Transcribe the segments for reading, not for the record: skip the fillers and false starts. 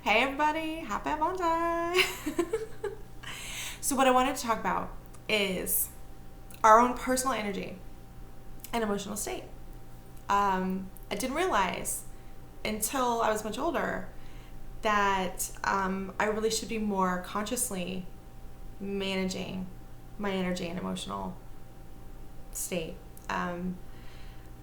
Hey everybody, happy Valentine. So what I wanted to talk about is our own personal energy and emotional state. I didn't realize until I was much older that I really should be more consciously managing my energy and emotional state.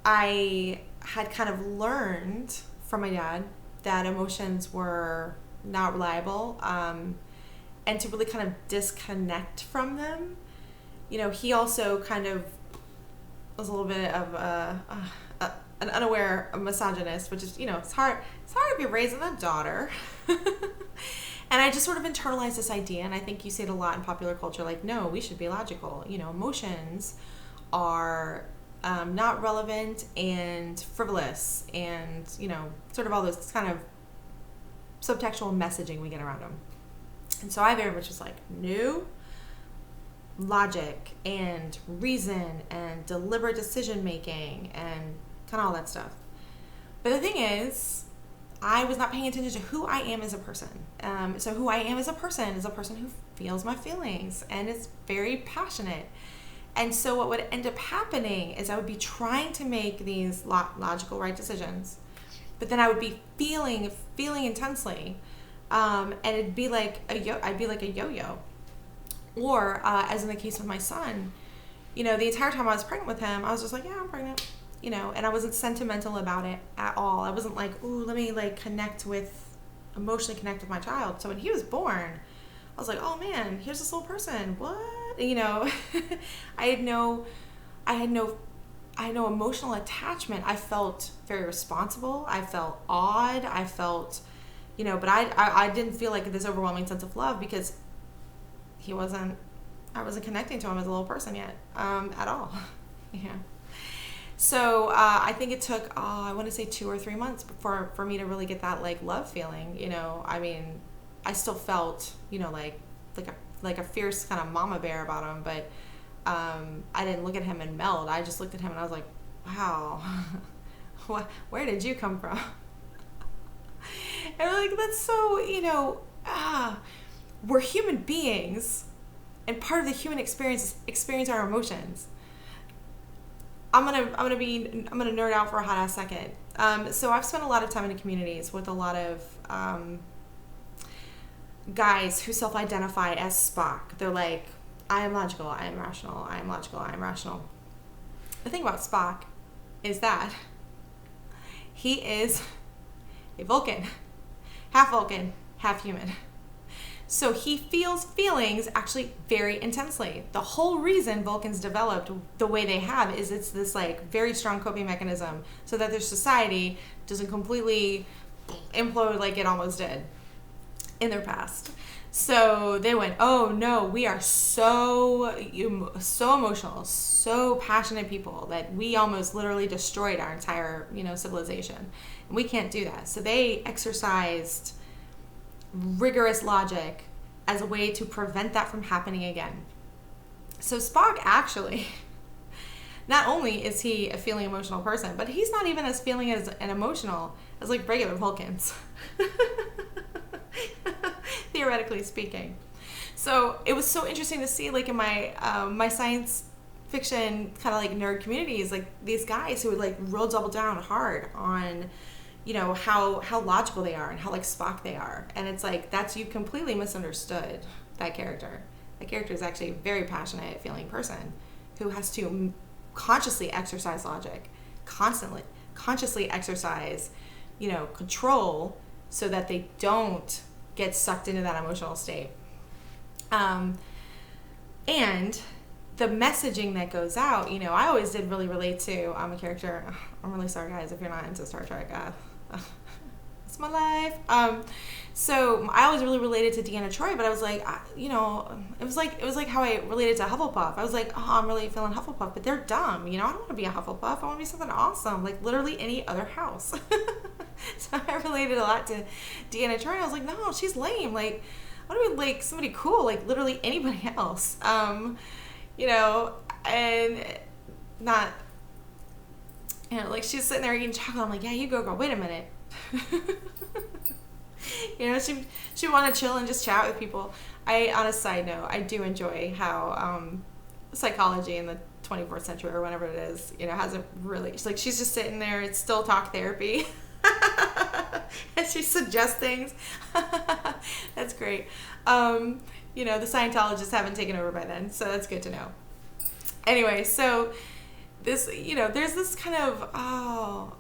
I had kind of learned from my dad that emotions were not reliable, and to really kind of disconnect from them. He also kind of was a little bit of an unaware misogynist, which is, it's hard to be raising a daughter. And I just sort of internalized this idea, and I think you see it a lot in popular culture, like, no, we should be logical. Emotions are not relevant and frivolous and, sort of all those kind of subtextual messaging we get around them. And so I very much was like, no, logic and reason and deliberate decision making and kind of all that stuff. But the thing is, I was not paying attention to who I am as a person. So who I am as a person is a person who feels my feelings and is very passionate. And so what would end up happening is I would be trying to make these logical right decisions, but then I would be feeling intensely, and it'd be like I'd be like a yo-yo. Or as in the case with my son, the entire time I was pregnant with him, I was just like, yeah, I'm pregnant, and I wasn't sentimental about it at all. I wasn't like, ooh, let me like emotionally connect with my child. So when he was born, I was like, oh man, here's this little person. What? I had no emotional attachment. I felt very responsible. I felt awed. I felt, but I didn't feel like this overwhelming sense of love because I wasn't connecting to him as a little person yet, at all. Yeah. So I think it took, I want to say 2 or 3 months for me to really get that like love feeling. I mean, I still felt, like a fierce kind of mama bear about him, but I didn't look at him and meld. I just looked at him and I was like, wow, where did you come from? And like, that's so, we're human beings, and part of the human experience is experience our emotions. I'm gonna nerd out for a hot ass second. So I've spent a lot of time in communities with a lot of guys who self-identify as Spock. They're like, I am logical, I am rational, I am logical, I am rational. The thing about Spock is that he is a Vulcan, half human. So he feels feelings actually very intensely. The whole reason Vulcans developed the way they have is it's this like very strong coping mechanism so that their society doesn't completely implode like it almost did in their past. So they went, oh no, we are so emotional, so passionate people that we almost literally destroyed our entire, civilization. And we can't do that. So they exercised rigorous logic as a way to prevent that from happening again. So Spock actually, not only is he a feeling emotional person, but he's not even as feeling and emotional as like regular Vulcans. Theoretically speaking. So it was so interesting to see, like in my my science fiction kind of like nerd communities, like these guys who would like real double down hard on, how logical they are and how like Spock they are. And it's like, you completely misunderstood that character. That character is actually a very passionate feeling person who has to consciously exercise logic, consciously exercise, control so that they don't get sucked into that emotional state. And the messaging that goes out, I always did really relate to a character. I'm really sorry, guys, if you're not into Star Trek. It's my life. So I always really related to Deanna Troi, but I was like, it was like how I related to Hufflepuff. I was like, oh, I'm really feeling Hufflepuff, but they're dumb. I don't want to be a Hufflepuff. I want to be something awesome, like literally any other house. So I related a lot to Deanna Troi. I was like, no, she's lame. Like, I want to be like somebody cool, like literally anybody else. And not, like she's sitting there eating chocolate. I'm like, yeah, you go, girl. Wait a minute. You know, she want to chill and just chat with people. On a side note, I do enjoy how psychology in the 24th century or whatever it is, you know, hasn't really, she's just sitting there. It's still talk therapy. And she suggests things. That's great. You know, the Scientologists haven't taken over by then, so that's good to know. Anyway, so this, you know, there's this kind of,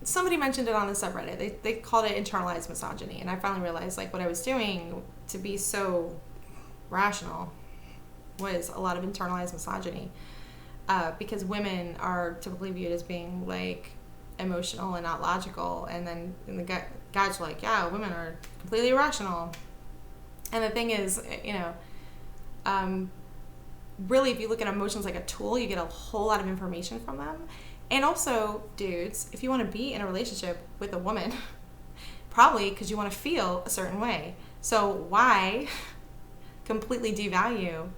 somebody mentioned it on the subreddit. They called it internalized misogyny, and I finally realized, like, what I was doing to be so rational was a lot of internalized misogyny, because women are typically viewed as being, like, emotional and not logical, and then the guys are like, yeah, women are completely irrational. And the thing is, you know, really, if you look at emotions like a tool, you get a whole lot of information from them. And also, dudes, if you want to be in a relationship with a woman, probably because you want to feel a certain way. So why completely devalue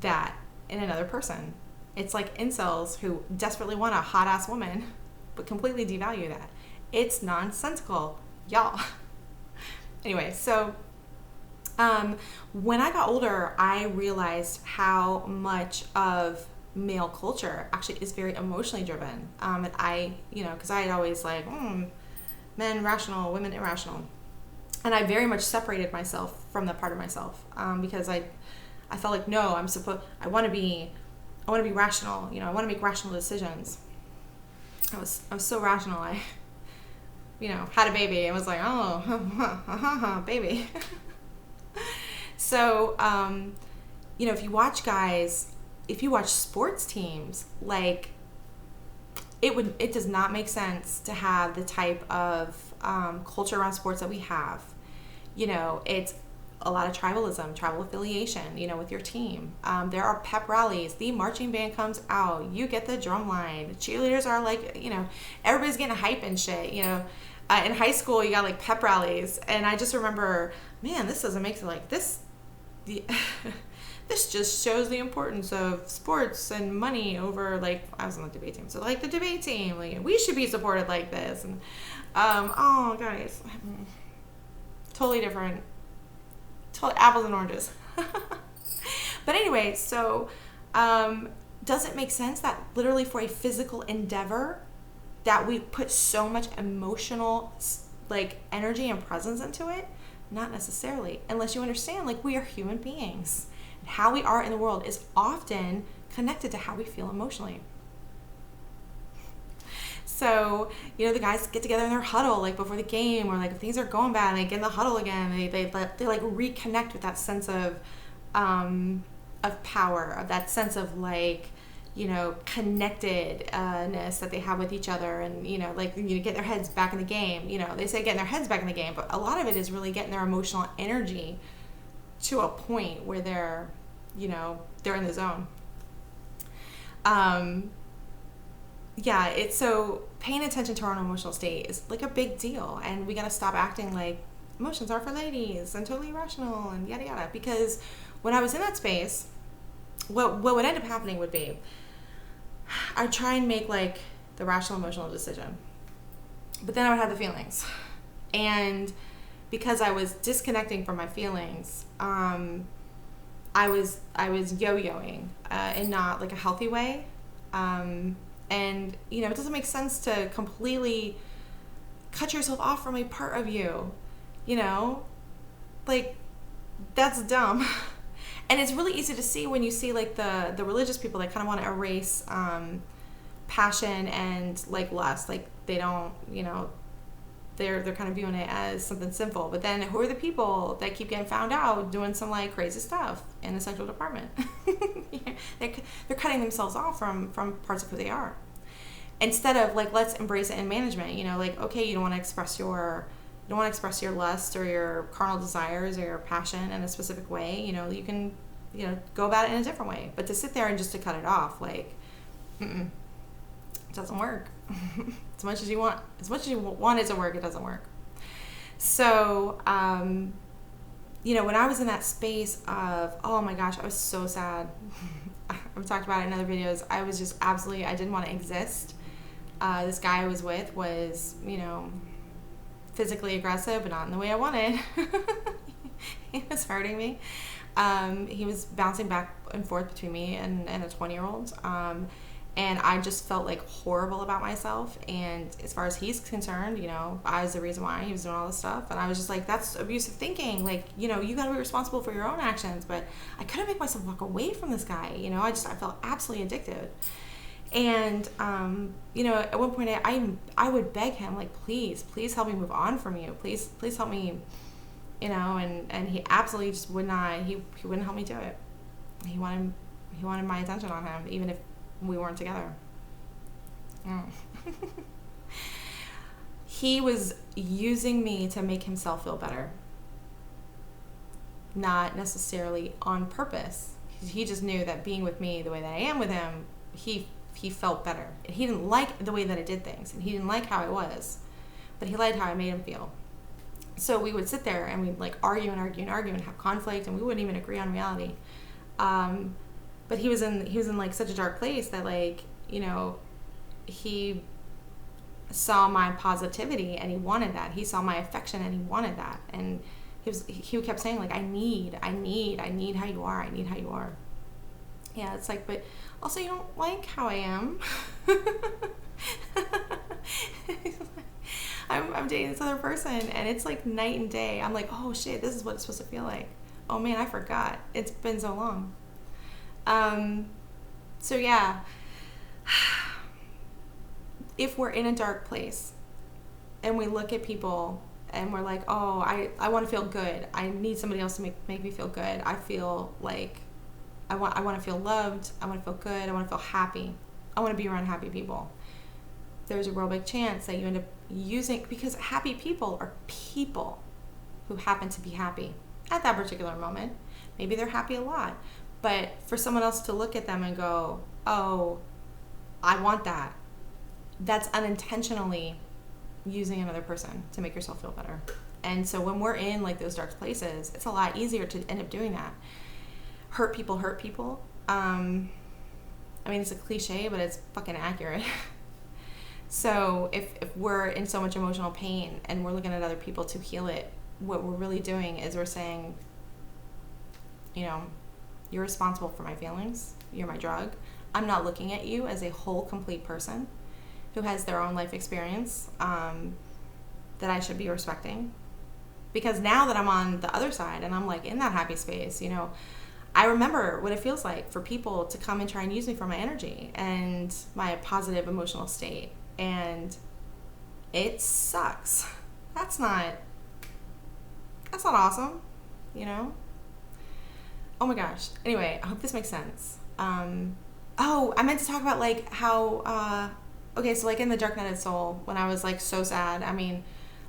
that in another person? It's like incels who desperately want a hot-ass woman, but completely devalue that. It's nonsensical, y'all. Anyway, so when I got older, I realized how much of male culture actually is very emotionally driven. And I, you know, because I had always like, men rational, women irrational. And I very much separated myself from that part of myself, because I felt like, no, I want to be rational. You know, I want to make rational decisions. I was so rational. I, you know, had a baby and was like, oh, baby. So, you know, if you watch sports teams, like, it does not make sense to have the type of culture around sports that we have. You know, it's a lot of tribalism, tribal affiliation, you know, with your team. There are pep rallies. The marching band comes out. You get the drum line. The cheerleaders are like, you know, everybody's getting hype and shit, you know. In high school, you got like pep rallies. And I just remember, man, this doesn't make it like this. This just shows the importance of sports and money over, like, I was on the debate team. So, like, the debate team, like, we should be supported like this. And, oh, guys, totally different. Apples and oranges. But anyway, so does it make sense that literally for a physical endeavor that we put so much emotional, like, energy and presence into it? Not necessarily, unless you understand, like, we are human beings. And how we are in the world is often connected to how we feel emotionally. So, you know, the guys get together in their huddle, like, before the game, or, like, if things are going bad, they get in the huddle again. They like reconnect with that sense of power, of that sense of, like, you know, connectedness that they have with each other, and, you know, like, you know, get their heads back in the game. You know, they say getting their heads back in the game, but a lot of it is really getting their emotional energy to a point where they're, you know, they're in the zone. Yeah, it's so paying attention to our own emotional state is like a big deal, and we got to stop acting like emotions are for ladies and totally irrational and yada yada. Because when I was in that space, what would end up happening would be I'd try and make, like, the rational emotional decision, but then I would have the feelings, and because I was disconnecting from my feelings, I was yo-yoing in not, like, a healthy way. And, you know, it doesn't make sense to completely cut yourself off from a part of you, you know? Like, that's dumb. And it's really easy to see when you see, like, the religious people that kind of want to erase passion and, like, lust. Like, they don't, you know, they're kind of viewing it as something sinful. But then who are the people that keep getting found out doing some, like, crazy stuff in the sexual department? They're cutting themselves off from parts of who they are. Instead of, like, let's embrace it in management. You know, like, okay, you don't want to express your lust or your carnal desires or your passion in a specific way. You know, you can, you know, go about it in a different way. But to sit there and just to cut it off, like, it doesn't work. As much as you want it to work, it doesn't work. So, you know, when I was in that space of, oh my gosh, I was so sad. I've talked about it in other videos. I was just absolutely, I didn't want to exist. This guy I was with was, you know, physically aggressive, but not in the way I wanted. He was hurting me. He was bouncing back and forth between me and a 20-year-old. And I just felt like horrible about myself. And as far as he's concerned, you know, I was the reason why he was doing all this stuff. And I was just like, that's abusive thinking. Like, you know, you got to be responsible for your own actions. But I couldn't make myself walk away from this guy. You know, I felt absolutely addicted. And, you know, at one point I would beg him, like, please help me move on from you. Please help me, you know, and he absolutely just would not, he wouldn't help me do it. He wanted my attention on him, even if we weren't together. He was using me to make himself feel better. Not necessarily on purpose. He just knew that being with me the way that I am with him, he felt better. And he didn't like the way that I did things, and he didn't like how I was, but he liked how I made him feel. So we would sit there and we'd like argue and have conflict, and we wouldn't even agree on reality. But he was in like such a dark place that, like, you know, he saw my positivity and he wanted that. He saw my affection and he wanted that. And he kept saying, like, I need how you are. I need how you are. Yeah, it's like, but also you don't like how I am. I'm dating this other person, and it's like night and day. I'm like, oh shit, this is what it's supposed to feel like. Oh man, I forgot. It's been so long. So yeah, if we're in a dark place and we look at people and we're like, oh, I want to feel good. I need somebody else to make me feel good. I feel like I want to feel loved. I want to feel good. I want to feel happy. I want to be around happy people. There's a real big chance that you end up using, because happy people are people who happen to be happy at that particular moment. Maybe they're happy a lot, but for someone else to look at them and go, oh, I want that, that's unintentionally using another person to make yourself feel better. And so when we're in like those dark places, it's a lot easier to end up doing that. Hurt people. I mean, it's a cliche, but it's fucking accurate. So if we're in so much emotional pain and we're looking at other people to heal it, what we're really doing is we're saying, you know, you're responsible for my feelings. You're my drug. I'm not looking at you as a whole, complete person who has their own life experience that I should be respecting. Because now that I'm on the other side and I'm like in that happy space, you know, I remember what it feels like for people to come and try and use me for my energy and my positive emotional state. And it sucks. That's not awesome, you know? Oh my gosh. Anyway, I hope this makes sense. Oh, I meant to talk about like how, okay, so like in the Dark Night of the Soul, when I was like so sad, I mean,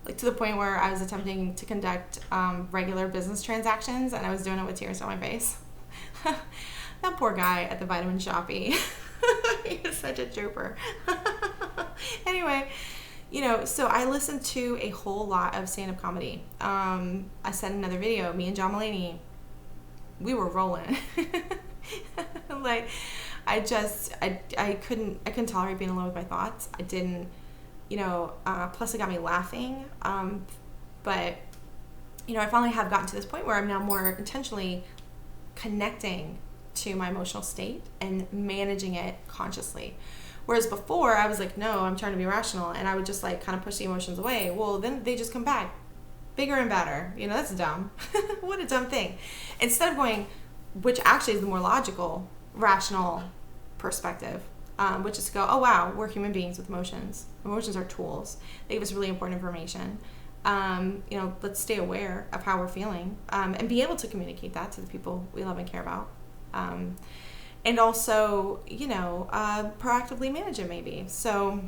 like to the point where I was attempting to conduct regular business transactions, and I was doing it with tears on my face. That poor guy at the vitamin shoppy. He was such a trooper. Anyway, you know, so I listened to a whole lot of stand-up comedy. I said in another video, me and John Mulaney, we were rolling. Like, I couldn't tolerate being alone with my thoughts. I didn't, you know, plus it got me laughing. But, you know, I finally have gotten to this point where I'm now more intentionally connecting to my emotional state and managing it consciously. Whereas before I was like, no, I'm trying to be rational, and I would just like kind of push the emotions away. Well, then they just come back bigger and badder. You know, that's dumb. What a dumb thing. Instead of going, which actually is the more logical, rational perspective, which is to go, oh wow, we're human beings with emotions. Emotions are tools. They give us really important information. You know, let's stay aware of how we're feeling, and be able to communicate that to the people we love and care about. And also, you know, proactively manage it maybe. So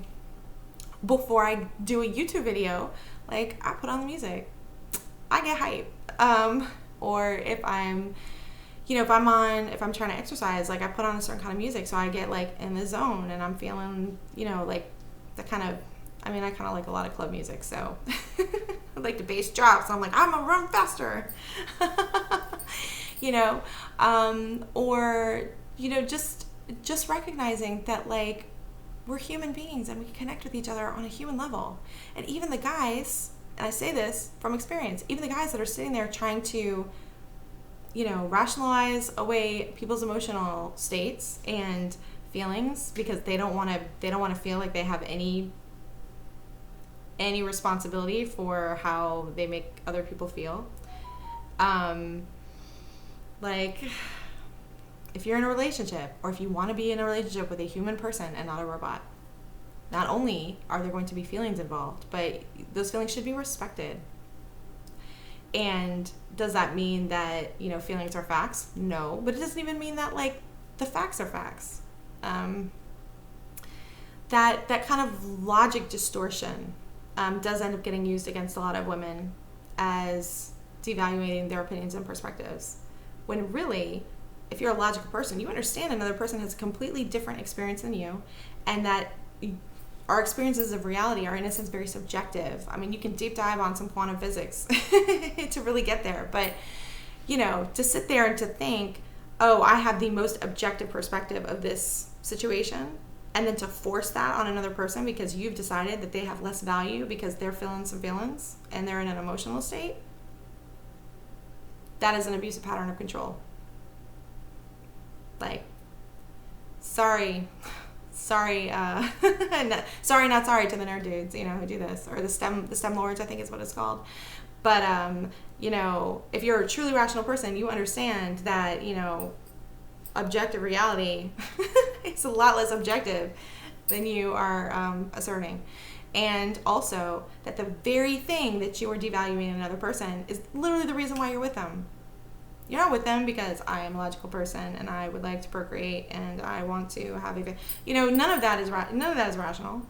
before I do a YouTube video, like I put on the music, I get hype. Or if I'm, you know, if I'm trying to exercise, like I put on a certain kind of music, so I get like in the zone and I'm feeling, you know, like the kind of, I mean, I kind of like a lot of club music, so like the bass drops, I'm like, I'm gonna run faster. You know, or, you know, just recognizing that like we're human beings and we can connect with each other on a human level. And even the guys And I say this from experience. Even the guys that are sitting there trying to, rationalize away people's emotional states and feelings because they don't want to feel like they have any responsibility for how they make other people feel. Like, if you're in a relationship, or if you want to be in a relationship with a human person and not a robot, not only are there going to be feelings involved, but those feelings should be respected. And does that mean that, feelings are facts? No, but it doesn't even mean that, like, the facts are facts. That kind of logic distortion does end up getting used against a lot of women as devaluating their opinions and perspectives. When really, if you're a logical person, you understand another person has a completely different experience than you, and that our experiences of reality are, in a sense, very subjective. I mean, you can deep dive on some quantum physics to really get there. But, to sit there and to think, oh, I have the most objective perspective of this situation, and then to force that on another person because you've decided that they have less value because they're feeling some feelings and they're in an emotional state, that is an abusive pattern of control. Like, sorry, not sorry to the nerd dudes, who do this, or the STEM lords, I think is what it's called. But, if you're a truly rational person, you understand that, objective reality is a lot less objective than you are asserting. And also that the very thing that you are devaluing in another person is literally the reason why you're with them. You're not with them because I am a logical person and I would like to procreate and I want to have none of that is rational.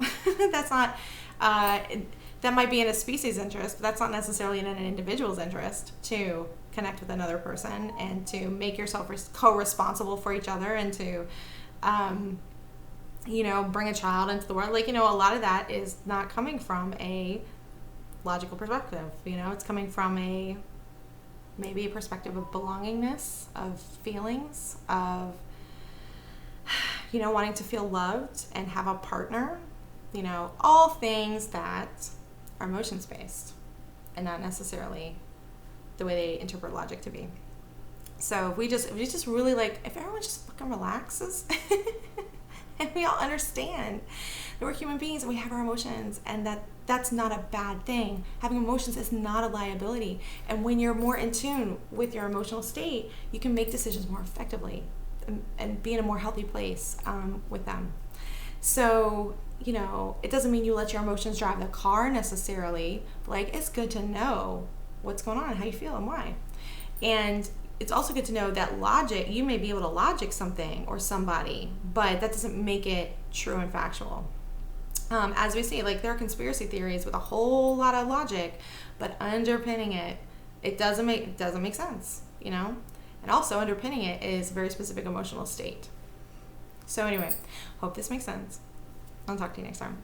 That's not that might be in a species' interest, but that's not necessarily in an individual's interest to connect with another person and to make yourself co-responsible for each other and to bring a child into the world. Like, a lot of that is not coming from a logical perspective. It's coming from maybe a perspective of belongingness, of feelings, of, wanting to feel loved and have a partner, all things that are emotions-based and not necessarily the way they interpret logic to be. So if we just really, if everyone just fucking relaxes and we all understand that we're human beings and we have our emotions and that's not a bad thing. Having emotions is not a liability. And when you're more in tune with your emotional state, you can make decisions more effectively and be in a more healthy place with them. So, it doesn't mean you let your emotions drive the car necessarily. But, it's good to know what's going on, how you feel, and why. And it's also good to know that logic, you may be able to logic something or somebody, but that doesn't make it true and factual. As we see, there are conspiracy theories with a whole lot of logic, but underpinning it doesn't make sense, And also underpinning it is a very specific emotional state. So anyway, hope this makes sense. I'll talk to you next time.